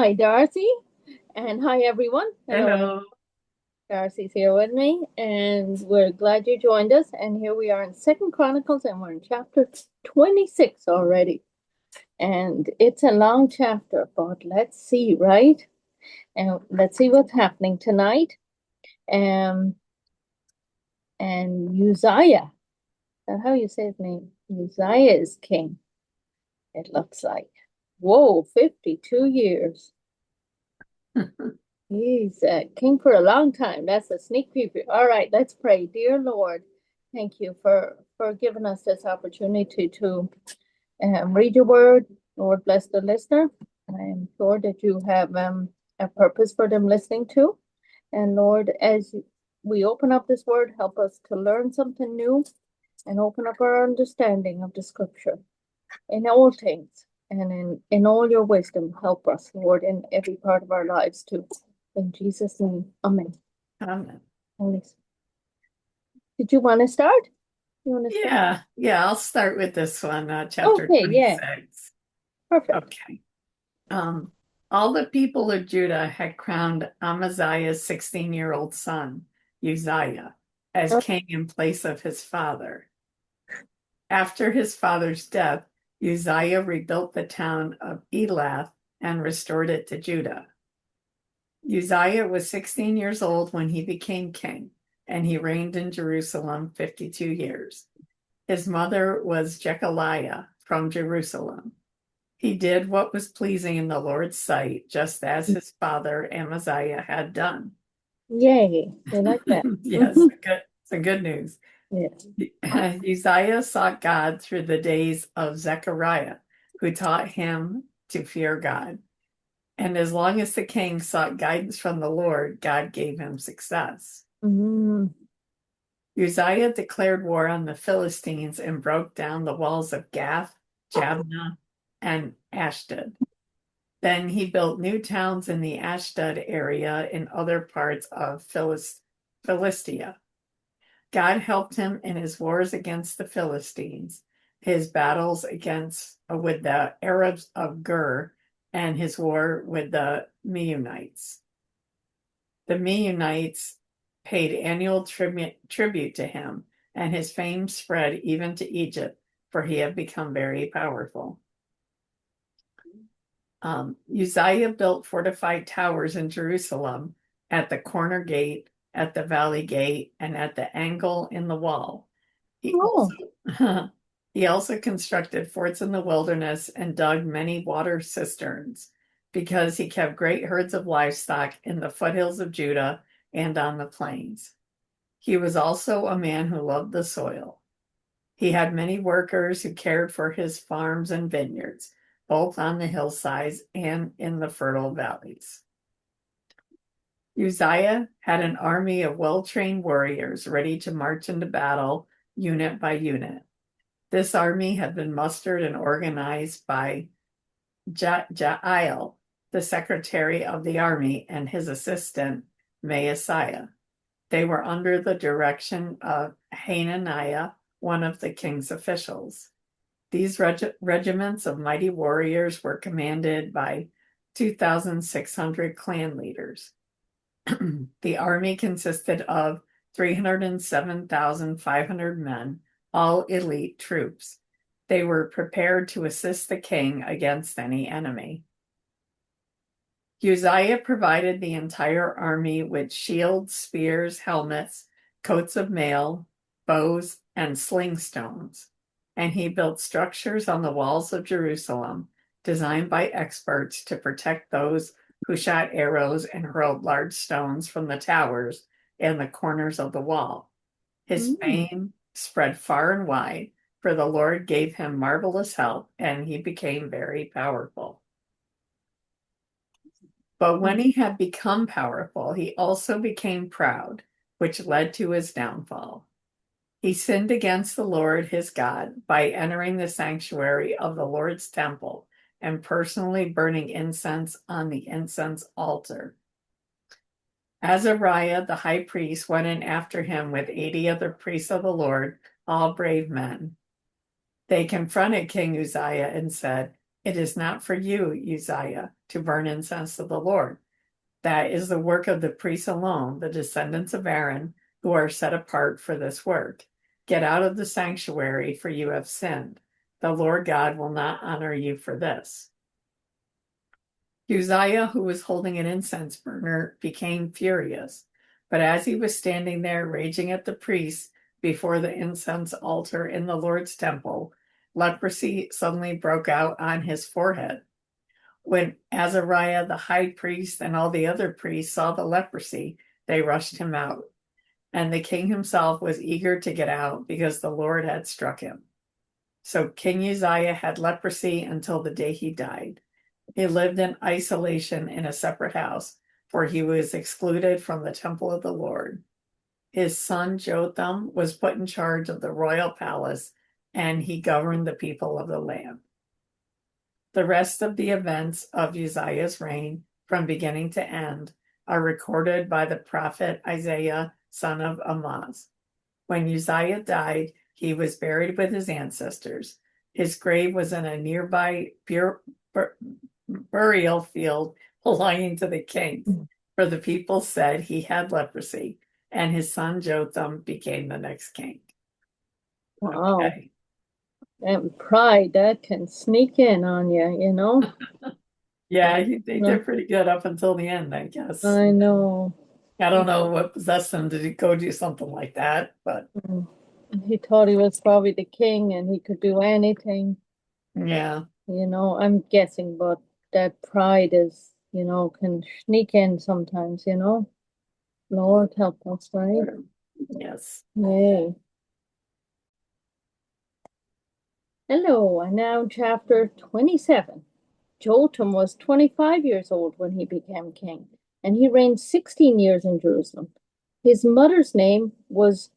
Hi, Darcy, and hi, everyone. Hello, Hello. Darcy's here with me, and we're glad you joined us. And here we are in Second Chronicles, and we're in chapter 26 already. And it's a long chapter, but let's see, right? And let's see what's happening tonight. Um, and Uzziah, is that how you say his name? Uzziah is king, it looks like. Whoa, 52 years. He's king for a long time. That's a sneak preview. All right, let's pray. Dear Lord, thank you for giving us this opportunity to read your word. Lord, bless the listener. I am sure that you have a purpose for them listening to. And Lord, as we open up this word, help us to learn something new and open up our understanding of the scripture in all things and in all your wisdom. Help us, Lord, in every part of our lives too. In Jesus' name, amen. Um, Holy Spirit. Did you want to start? You want to start? yeah, I'll start with this one, chapter Okay, yeah, 26. perfect. Okay. Um, all the people of Judah had crowned Amaziah's 16-year-old son, Uzziah, as Uh, king in place of his father. After his father's death, Uzziah rebuilt the town of Elath and restored it to Judah. Uzziah was 16 years old when he became king, and he reigned in Jerusalem 52 years. His mother was Jecholiah from Jerusalem. He did what was pleasing in the Lord's sight, just as his father Amaziah had done. Yay, we like that. Yes, some good news. Yes. Uzziah sought God through the days of Zechariah, who taught him to fear God. And as long as the king sought guidance from the Lord, God gave him success. Mm, Uzziah declared war on the Philistines and broke down the walls of Gath, Jabneh, and Ashdod. Then he built new towns in the Ashdod area in other parts of Philistia. God helped him in his wars against the Philistines, his battles against with the Arabs of Gur, and his war with the Meunites. The Meunites paid annual tribute to him, and his fame spread even to Egypt, for he had become very powerful. Uzziah built fortified towers in Jerusalem at the corner gate, at the valley gate, and at the angle in the wall. He oh, also he also constructed forts in the wilderness and dug many water cisterns because he kept great herds of livestock in the foothills of Judah and on the plains. He was also a man who loved the soil. He had many workers who cared for his farms and vineyards, both on the hillsides and in the fertile valleys. Uzziah had an army of well-trained warriors ready to march into battle unit by unit. This army had been mustered and organized by Jael, the secretary of the army, and his assistant, Maaseiah. They were under the direction of Hananiah, one of the king's officials. These regiments of mighty warriors were commanded by 2,600 clan leaders. The army consisted of 307,500 men, all elite troops. They were prepared to assist the king against any enemy. Uzziah provided the entire army with shields, spears, helmets, coats of mail, bows, and sling stones. And he built structures on the walls of Jerusalem, designed by experts to protect those who shot arrows and hurled large stones from the towers and the corners of the wall. His mm, fame spread far and wide, for the Lord gave him marvelous help, and he became very powerful. But when he had become powerful, he also became proud, which led to his downfall. He sinned against the Lord his God by entering the sanctuary of the Lord's temple and personally burning incense on the incense altar. Azariah the high priest went in after him with 80 other priests of the Lord, all brave men. They confronted King Uzziah and said, It is not for you, Uzziah, to burn incense to the Lord. That is the work of the priests alone, the descendants of Aaron, who are set apart for this work. Get out of the sanctuary, for you have sinned. The Lord God will not honor you for this. Uzziah, who was holding an incense burner, became furious. But as he was standing there raging at the priests before the incense altar in the Lord's temple, leprosy suddenly broke out on his forehead. When Azariah, the high priest, and all the other priests saw the leprosy, they rushed him out. And the king himself was eager to get out because the Lord had struck him. So King Uzziah had leprosy until the day he died. He lived in isolation in a separate house, for he was excluded from the temple of the Lord. His son Jotham was put in charge of the royal palace, and he governed the people of the land. The rest of the events of Uzziah's reign, from beginning to end, are recorded by the prophet Isaiah, son of Amoz. When Uzziah died, he was buried with his ancestors. His grave was in a nearby burial field belonging to the king, for the people said he had leprosy, and his son Jotham became the next king. Wow. Okay. And pride, that can sneak in on you, you know? Yeah, they did pretty good up until the end, I guess. I know. I don't know what possessed him to go do something like that, but He thought he was probably the king and he could do anything, yeah. you know, I'm guessing, but that pride is, you know, can sneak in sometimes, you know? Lord help us, right? Yes. Yay. Hello, and now chapter 27. Jotham was 25 years old when he became king, and he reigned 16 years in Jerusalem. His mother's name was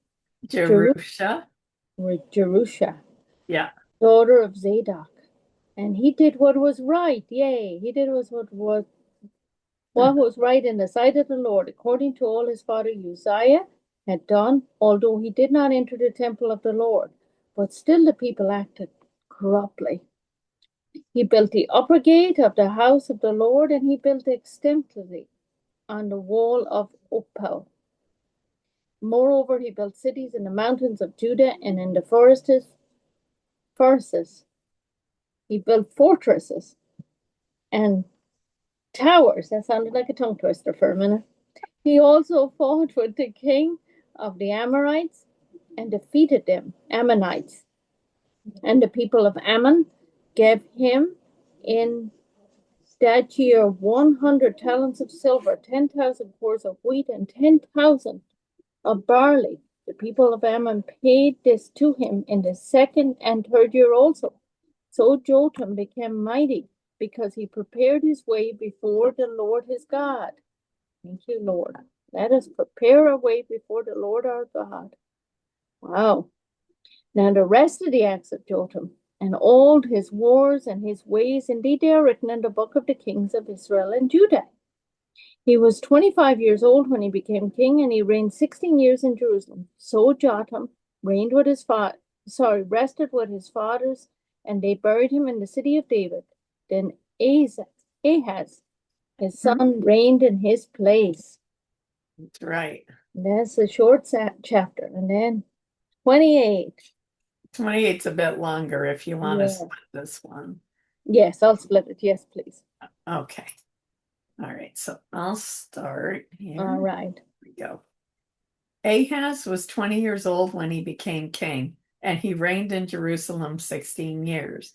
Jerusha. Jerusha, Yeah. daughter of Zadok. And he did what was right. Yay. He did what was right in the sight of the Lord, according to all his father Uzziah had done, although he did not enter the temple of the Lord. But still the people acted corruptly. He built the upper gate of the house of the Lord, and he built extensively on the wall of Opal. Moreover, he built cities in the mountains of Judah and in the forests. He built fortresses and towers. That sounded like a tongue twister for a minute. He also fought with the king of the Amorites and defeated them, Ammonites. And the people of Ammon gave him in that year 100 talents of silver, 10,000 cores of wheat, and 10,000 of barley. The people of Ammon paid this to him in the second and third year also. So Jotham became mighty because he prepared his way before the Lord his God. Thank you, Lord. Let us prepare a way before the Lord our God. Wow. Now the rest of the acts of Jotham and all his wars and his ways, indeed they are written in the book of the kings of Israel and Judah. He was 25 years old when he became king, and he reigned 16 years in Jerusalem. So Jotham reigned with rested with his fathers, and they buried him in the city of David. Then Ahaz, his son, reigned in his place. That's right. That's a short chapter. And then 28. 28's a bit longer if you want to Yeah. split this one. Yes, I'll split it. Yes, please. Okay. All right. So I'll start here. All right. Here we go. Ahaz was 20 years old when he became king, and he reigned in Jerusalem 16 years.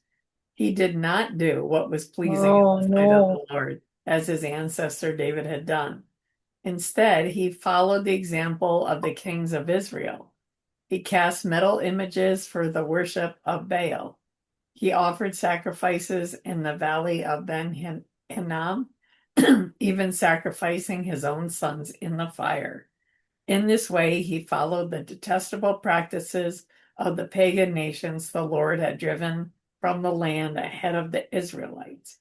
He did not do what was pleasing in the sight of the Lord, as his ancestor David had done. Instead, he followed the example of the kings of Israel. He cast metal images for the worship of Baal. He offered sacrifices in the valley of Ben Hinnom, even sacrificing his own sons in the fire. In this way, he followed the detestable practices of the pagan nations the Lord had driven from the land ahead of the Israelites.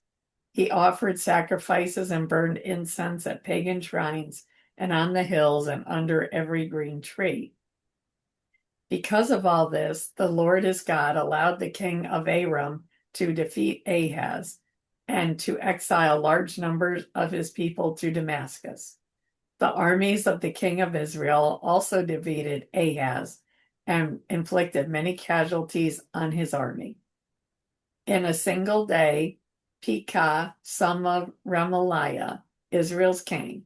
He offered sacrifices and burned incense at pagan shrines and on the hills and under every green tree. Because of all this, the Lord his God allowed the king of Aram to defeat Ahaz and to exile large numbers of his people to Damascus. The armies of the king of Israel also defeated Ahaz and inflicted many casualties on his army. In a single day, Pekah, son of Remaliah, Israel's king,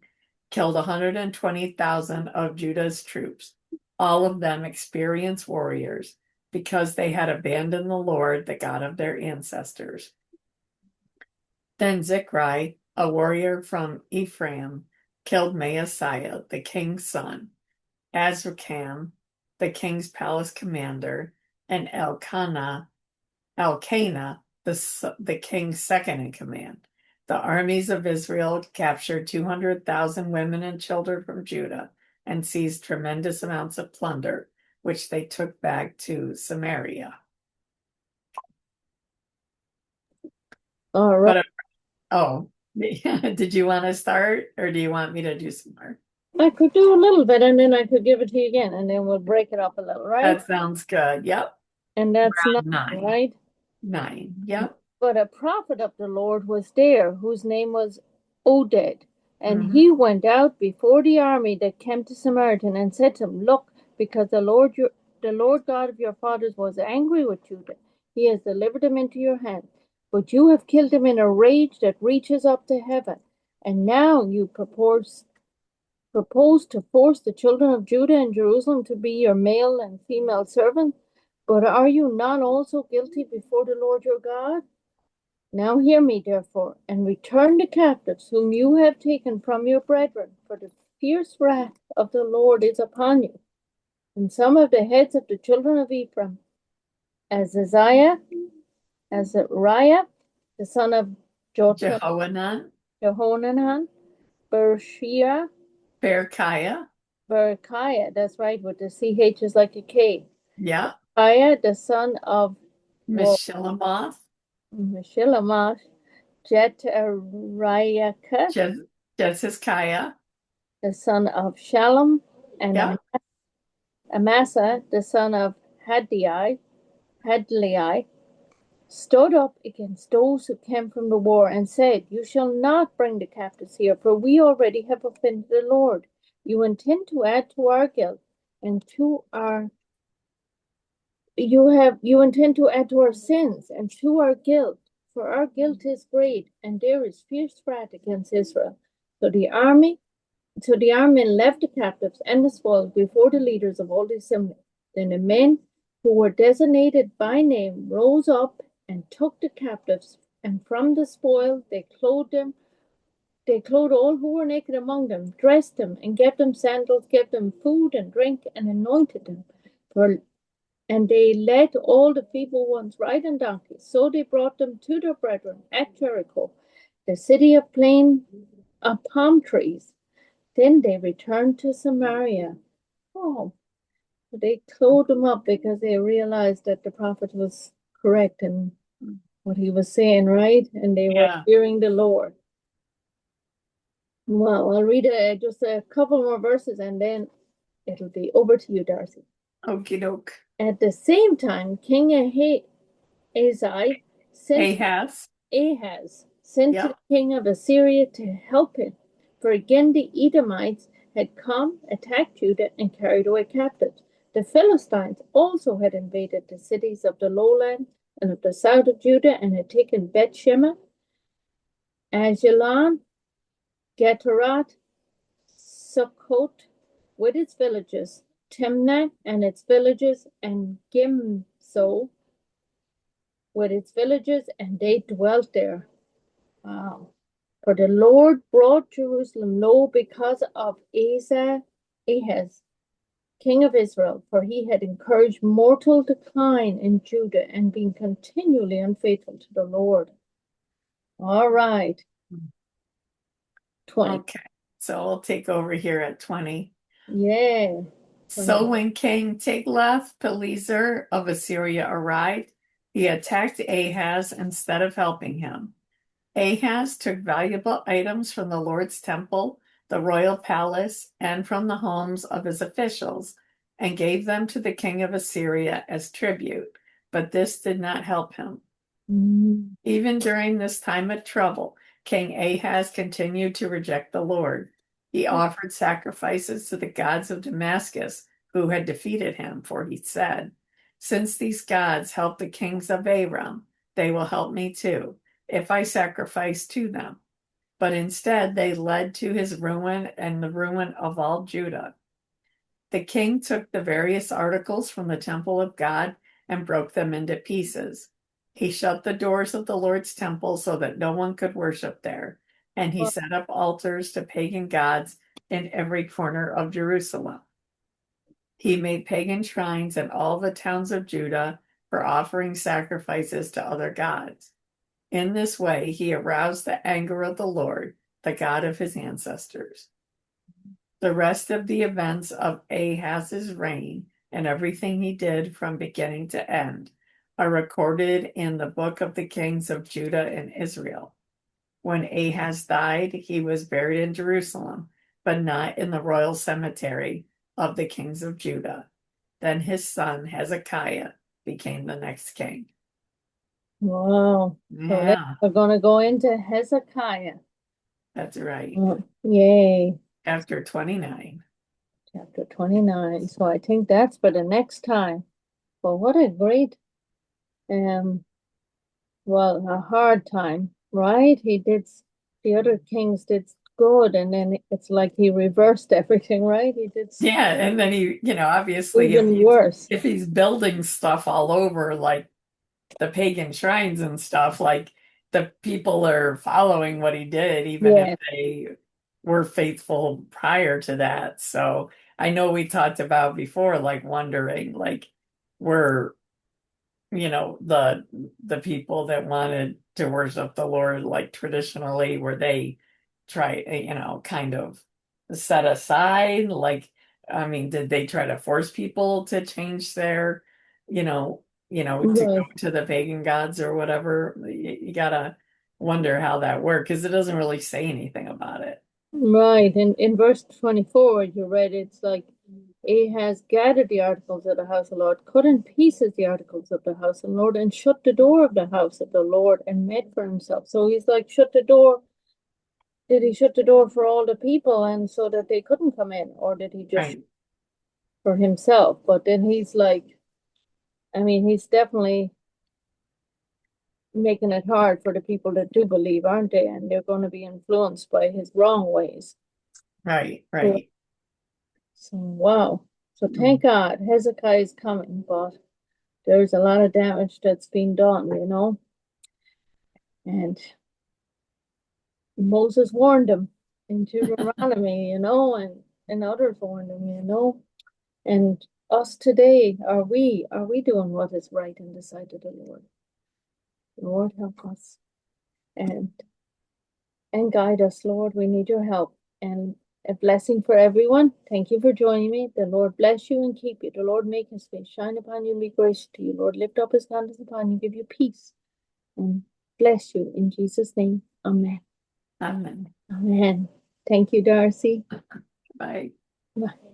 killed 120,000 of Judah's troops, all of them experienced warriors, because they had abandoned the Lord, the God of their ancestors. Then Zechariah, a warrior from Ephraim, killed Maaseiah, the king's son, Azrikam, the king's palace commander, and Elkanah, the king's second in command. The armies of Israel captured 200,000 women and children from Judah and seized tremendous amounts of plunder, which they took back to Samaria. All right. Did you want to start, or do you want me to do some more? I could do a little bit and then I could give it to you again and then we'll break it up a little, right? That sounds good. Yep. And that's Round 9, 9. right? 9. Yep. But a prophet of the Lord was there, whose name was Oded. And Mhm. he went out before the army that came to Samaritan and said to him, Look, because the Lord God of your fathers was angry with Judah, he has delivered him into your hand. But you have killed him in a rage that reaches up to heaven. And now you propose to force the children of Judah and Jerusalem to be your male and female servants. But are you not also guilty before the Lord your God? Now hear me, therefore, and return the captives whom you have taken from your brethren, for the fierce wrath of the Lord is upon you. And some of the heads of the children of Ephraim, Azariah, the son of Jotham, Jehohanan, Berechiah, Berechiah, that's right, with the CH is like a K. Yeah. The son of Meshillemoth, Jechariah, Jezekiah, the son of Shalom, and yeah. Amasa, the son of Hadlai, stood up against those who came from the war and said, You shall not bring the captives here, for we already have offended the Lord. You intend to add to our guilt and to our you intend to add to our sins and to our guilt, for our guilt is great, and there is fierce wrath against Israel. So the army left the captives and the spoils before the leaders of all the assembly. Then the men who were designated by name rose up and took the captives, and from the spoil they clothed them. They clothed all who were naked among them, dressed them, and gave them sandals, gave them food and drink, and anointed them. And they led all the feeble ones riding donkeys. So they brought them to their brethren at Jericho, the city of palm trees. Then they returned to Samaria. Oh, they clothed them up because they realized that the prophet was correct in what he was saying, right? And they were fearing the Lord. Well, I'll read just a couple more verses and then it'll be over to you, Darcy. Okie doke. At the same time, King Ahaz sent to the king of Assyria to help him. For again the Edomites had come, attacked Judah, and carried away captives. The Philistines also had invaded the cities of the lowland and of the south of Judah, and had taken Beth-Shemesh, Ajalon, Getarat, Sukkot with its villages, Timnah and its villages, and Gimzo with its villages, and they dwelt there. Wow. For the Lord brought Jerusalem low because of Ahaz, king of Israel, for he had encouraged mortal decline in Judah and been continually unfaithful to the Lord. All right. 20. Okay, so I'll take over here at 20. Yeah. So when King Tiglath-Pileser of Assyria arrived, he attacked Ahaz instead of helping him. Ahaz took valuable items from the Lord's temple, the royal palace, and from the homes of his officials, and gave them to the king of Assyria as tribute, but this did not help him. Mm. Even during this time of trouble, King Ahaz continued to reject the Lord. He offered sacrifices to the gods of Damascus, who had defeated him, for he said, "Since these gods helped the kings of Aram, they will help me too, if I sacrifice to them." But instead, they led to his ruin and the ruin of all Judah. The king took the various articles from the temple of God and broke them into pieces. He shut the doors of the Lord's temple so that no one could worship there, and he set up altars to pagan gods in every corner of Jerusalem. He made pagan shrines in all the towns of Judah for offering sacrifices to other gods. In this way, he aroused the anger of the Lord, the God of his ancestors. The rest of the events of Ahaz's reign and everything he did from beginning to end are recorded in the book of the kings of Judah and Israel. When Ahaz died, he was buried in Jerusalem, but not in the royal cemetery of the kings of Judah. Then his son Hezekiah became the next king. Wow. So Yeah, we're going to go into Hezekiah. that's right. Yay. Chapter 29. Chapter 29. So I think that's for the next time. Well, what a great, well, a hard time, right? The other kings did good, and then it's like he reversed everything, right? He did Yeah, and then obviously even worse. if he's building stuff all over like the pagan shrines and stuff, like the people are following what he did, even if Yeah, they were faithful prior to that. So I know we talked about before, like wondering, like, were the people that wanted to worship the Lord like traditionally, where they try, kind of set aside, like, I mean, did they try to force people to change their, to go right, to the pagan gods or whatever? You gotta wonder how that worked, because it doesn't really say anything about it. right. In verse 24, you read it's like Ahaz gathered the articles of the house of the Lord, cut in pieces the articles of the house of the Lord, and shut the door of the house of the Lord and made for himself. So he's like, shut the door. Did he shut the door for all the people and so that they couldn't come in, or did he just Right, for himself? But then he's like, I mean, he's definitely making it hard for the people that do believe, aren't they? And they're going to be influenced by his wrong ways. right, So, right. wow. So Mm. thank God Hezekiah is coming, but there's a lot of damage that's been done, And Moses warned them in Deuteronomy, and others warned them. And us today, are we doing what is right in the sight of the Lord? Lord, help us and guide us, Lord. We need your help and a blessing for everyone. Thank you for joining me. The Lord bless you and keep you. The Lord make his face shine upon you and be gracious to you. Lord, lift up his countenance upon you, give you peace and bless you in Jesus' name. Amen. Amen. Amen. Thank you, Darcy. Bye. Bye.